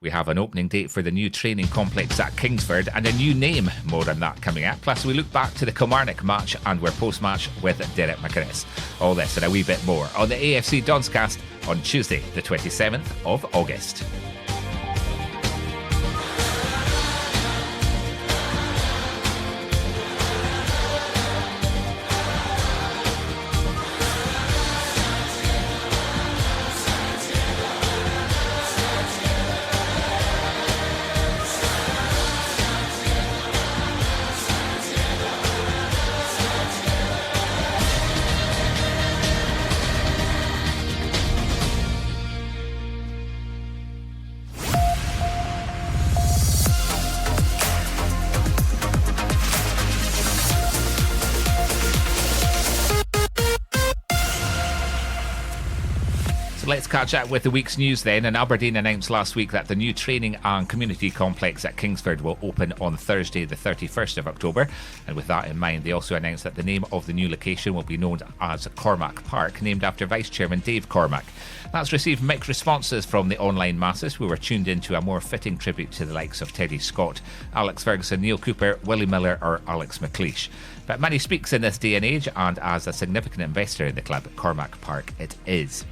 We have an opening date for the new training complex at Kingsford and a new name. More on that coming up. Plus, we look back to the Kilmarnock match and we're post-match with Derek McInnes. All this and a wee bit more on the AFC Donscast on Tuesday, the 27th of August. Let's catch up with the week's news then. And Aberdeen announced last week that the new training and community complex at Kingsford will open on Thursday the 31st of October. And with that in mind, they also announced that the name of the new location will be known as Cormack Park, named after Vice Chairman Dave Cormack. That's received mixed responses from the online masses, who were tuned into a more fitting tribute to the likes of Teddy Scott, Alex Ferguson, Neil Cooper, Willie Miller or Alex McLeish. But money speaks in this day and age, and as a significant investor in the club, Cormack Park it is.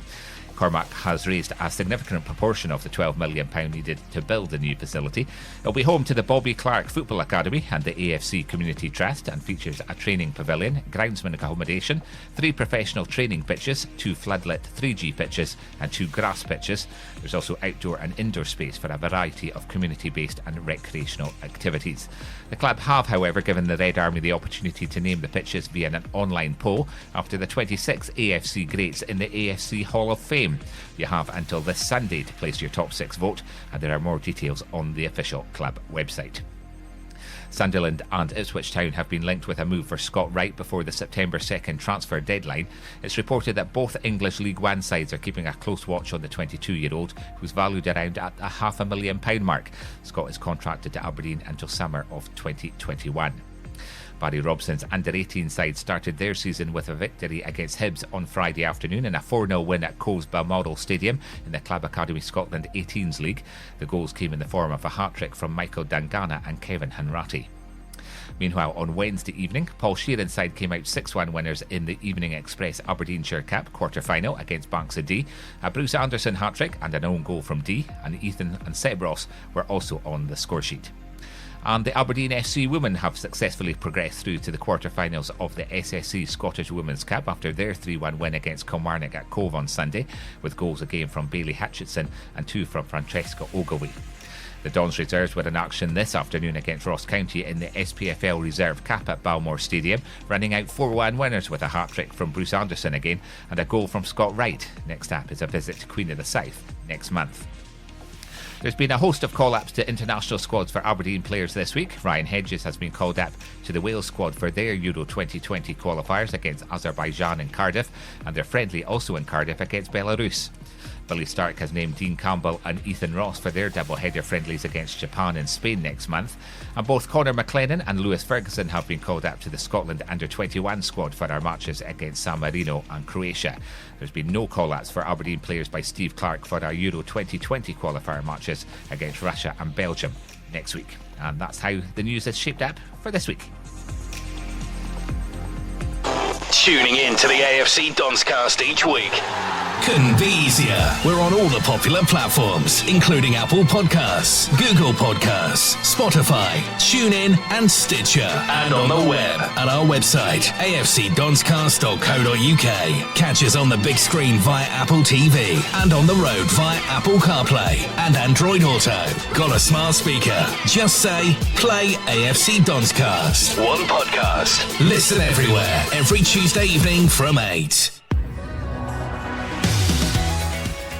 Cormack has raised a significant proportion of the £12 million needed to build the new facility. It'll be home to the Bobby Clark Football Academy and the AFC Community Trust, and features a training pavilion, groundsman accommodation, 3 professional training pitches, 2 floodlit 3G pitches and 2 grass pitches. There's also outdoor and indoor space for a variety of community-based and recreational activities. The club have, however, given the Red Army the opportunity to name the pitches via an online poll after the 26 AFC greats in the AFC Hall of Fame. You have until this Sunday to place your top 6 vote, and there are more details on the official club website. Sunderland and Ipswich Town have been linked with a move for Scott Wright before the September 2nd transfer deadline. It's reported that both English League One sides are keeping a close watch on the 22-year-old, who's valued around at the £500,000 mark. Scott is contracted to Aberdeen until summer of 2021. Barry Robson's under-18 side started their season with a victory against Hibs on Friday afternoon in a 4-0 win at Cove's Balmoral Stadium in the Club Academy Scotland 18s League. The goals came in the form of a hat-trick from Michael Dangana and Kevin Hanratty. Meanwhile, on Wednesday evening, Paul Sheeran's side came out 6-1 winners in the Evening Express Aberdeenshire Cup quarter-final against Banks of D. A Bruce Anderson hat-trick and an own goal from D, and Ethan and Seb Ross were also on the scoresheet. And the Aberdeen FC Women have successfully progressed through to the quarter-finals of the SSE Scottish Women's Cup after their 3-1 win against Kilmarnock at Cove on Sunday, with goals again from Bailey Hutchinson and 2 from Francesca Ogilvie. The Dons reserves were in action this afternoon against Ross County in the SPFL Reserve Cup at Balmoor Stadium, running out 4-1 winners with a hat-trick from Bruce Anderson again and a goal from Scott Wright. Next up is a visit to Queen of the South next month. There's been a host of call-ups to international squads for Aberdeen players this week. Ryan Hedges has been called up to the Wales squad for their Euro 2020 qualifiers against Azerbaijan in Cardiff, and their friendly also in Cardiff against Belarus. Billy Stark has named Dean Campbell and Ethan Ross for their double-header friendlies against Japan and Spain next month. And both Conor McLennan and Lewis Ferguson have been called up to the Scotland under-21 squad for our matches against San Marino and Croatia. There's been no call-outs for Aberdeen players by Steve Clark for our Euro 2020 qualifier matches against Russia and Belgium next week. And that's how the news is shaped up for this week. Tuning in to the AFC Donscast each week. Couldn't be easier. We're on all the popular platforms, including Apple Podcasts, Google Podcasts, Spotify, TuneIn and Stitcher. And on the web at our website, afcdonscast.co.uk. Catch us on the big screen via Apple TV and on the road via Apple CarPlay and Android Auto. Got a smart speaker? Just say, play AFC Donscast. One podcast. Listen everywhere, every Tuesday evening from 8.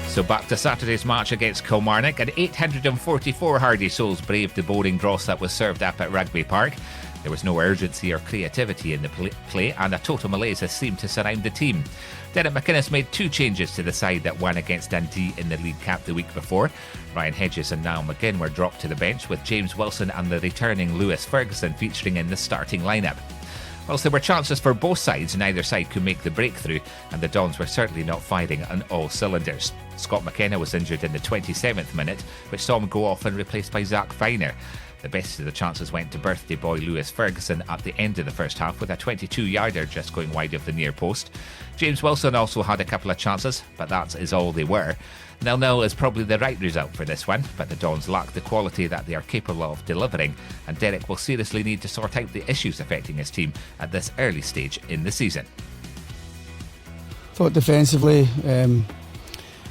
So back to Saturday's match against Kilmarnock, and 844 hardy souls braved the boring dross that was served up at Rugby Park. There was no urgency or creativity in the play, and a total malaise has seemed to surround the team. Derek McInnes made 2 changes to the side that won against Dundee in the League Cup the week before. Ryan Hedges and Niall McGinn were dropped to the bench, with James Wilson and the returning Lewis Ferguson featuring in the starting lineup. Whilst there were chances for both sides, neither side could make the breakthrough, and the Dons were certainly not firing on all cylinders. Scott McKenna was injured in the 27th minute, which saw him go off and replaced by Zach Viner. The best of the chances went to birthday boy Lewis Ferguson at the end of the first half with a 22-yarder just going wide of the near post. James Wilson also had a couple of chances, but that is all they were. 0-0 is probably the right result for this one, but the Dons lack the quality that they are capable of delivering, and Derek will seriously need to sort out the issues affecting his team at this early stage in the season. I thought defensively we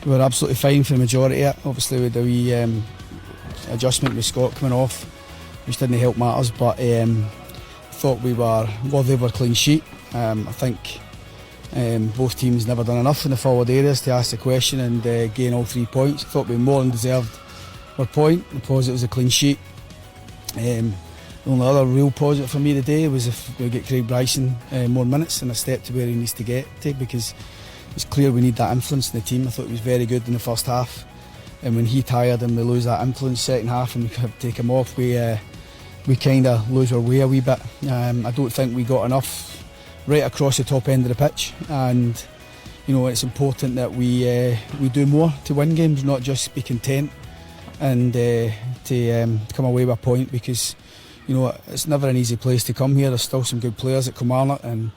were absolutely fine for the majority of it. Obviously with the wee adjustment with Scott coming off, which didn't help matters, but I thought we were worthy of a clean sheet. I think both teams never done enough in the forward areas to ask the question and gain all 3 points. I thought we more than deserved our point. The positive was a clean sheet. The only other real positive for me today was if we get Craig Bryson more minutes and a step to where he needs to get to, because it's clear we need that influence in the team. I thought he was very good in the first half, and when he tired and we lose that influence second half and we have to take him off, we kind of lose our way a wee bit. I don't think we got enough right across the top end of the pitch, and you know, it's important that we do more to win games, not just be content and to come away with a point, because you know, it's never an easy place to come here. There's still some good players at Kilmarnock, and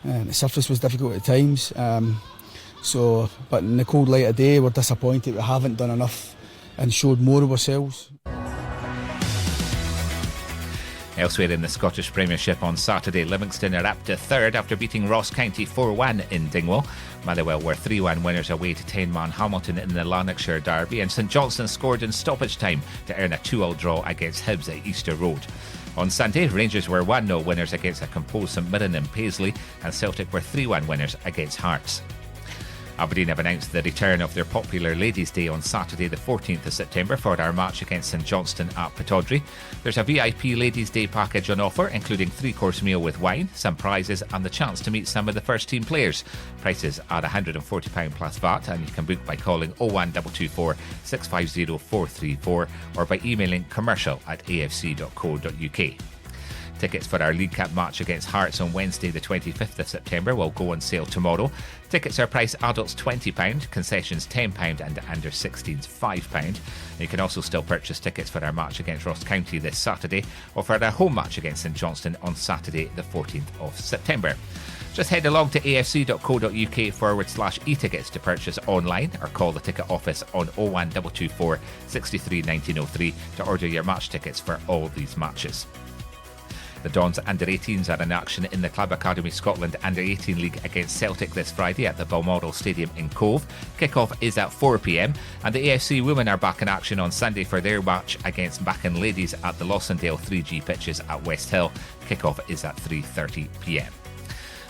the surface was difficult at times. But in the cold light of day, we're disappointed we haven't done enough and showed more of ourselves. Elsewhere in the Scottish Premiership on Saturday, Livingston are up to third after beating Ross County 4-1 in Dingwall. Motherwell were 3-1 winners away to 10-man Hamilton in the Lanarkshire derby, and St Johnstone scored in stoppage time to earn a 2-2 draw against Hibs at Easter Road. On Sunday, Rangers were 1-0 winners against a composed St Mirren in Paisley, and Celtic were 3-1 winners against Hearts. Aberdeen have announced the return of their popular Ladies' Day on Saturday the 14th of September for our match against St Johnstone at Pittodrie. There's a VIP Ladies' Day package on offer, including 3-course meal with wine, some prizes and the chance to meet some of the first team players. Prices are £140 plus VAT, and you can book by calling 01224 650 434 or by emailing commercial@afc.co.uk. Tickets for our League Cup match against Hearts on Wednesday the 25th of September will go on sale tomorrow. Tickets are priced adults £20, concessions £10 and under 16s £5. You can also still purchase tickets for our match against Ross County this Saturday, or for our home match against St Johnstone on Saturday the 14th of September. Just head along to afc.co.uk/e-tickets to purchase online, or call the ticket office on 01224 63 1903 to order your match tickets for all these matches. The Dons under-18s are in action in the Club Academy Scotland Under-18 League against Celtic this Friday at the Balmoral Stadium in Cove. Kick-off is at 4 p.m, and the AFC Women are back in action on Sunday for their match against Mackin Ladies at the Lossendale 3G pitches at West Hill. Kick-off is at 3:30 p.m.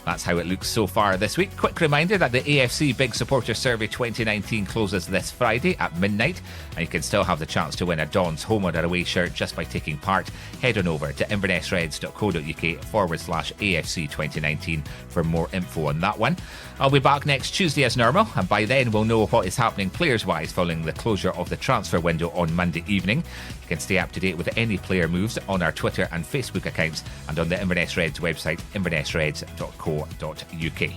That's how it looks so far this week. Quick reminder that the AFC Big Supporter Survey 2019 closes this Friday at midnight, and you can still have the chance to win a Dons home or away shirt just by taking part. Head on over to invernessreds.co.uk/AFC 2019 for more info on that one. I'll be back next Tuesday as normal, and by then we'll know what is happening players-wise following the closure of the transfer window on Monday evening. You can stay up to date with any player moves on our Twitter and Facebook accounts and on the Inverness Reds website, invernessreds.co.uk.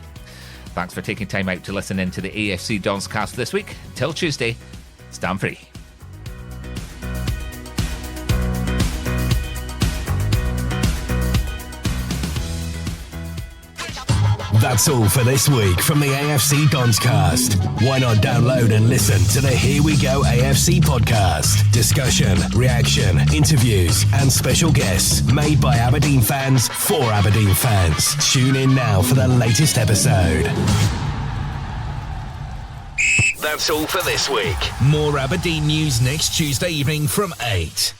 Thanks for taking time out to listen in to the AFC Dons cast this week. Till Tuesday, stand free. That's all for this week from the AFC Donscast. Why not download and listen to the Here We Go AFC podcast? Discussion, reaction, interviews, and special guests made by Aberdeen fans for Aberdeen fans. Tune in now for the latest episode. That's all for this week. More Aberdeen news next Tuesday evening from 8.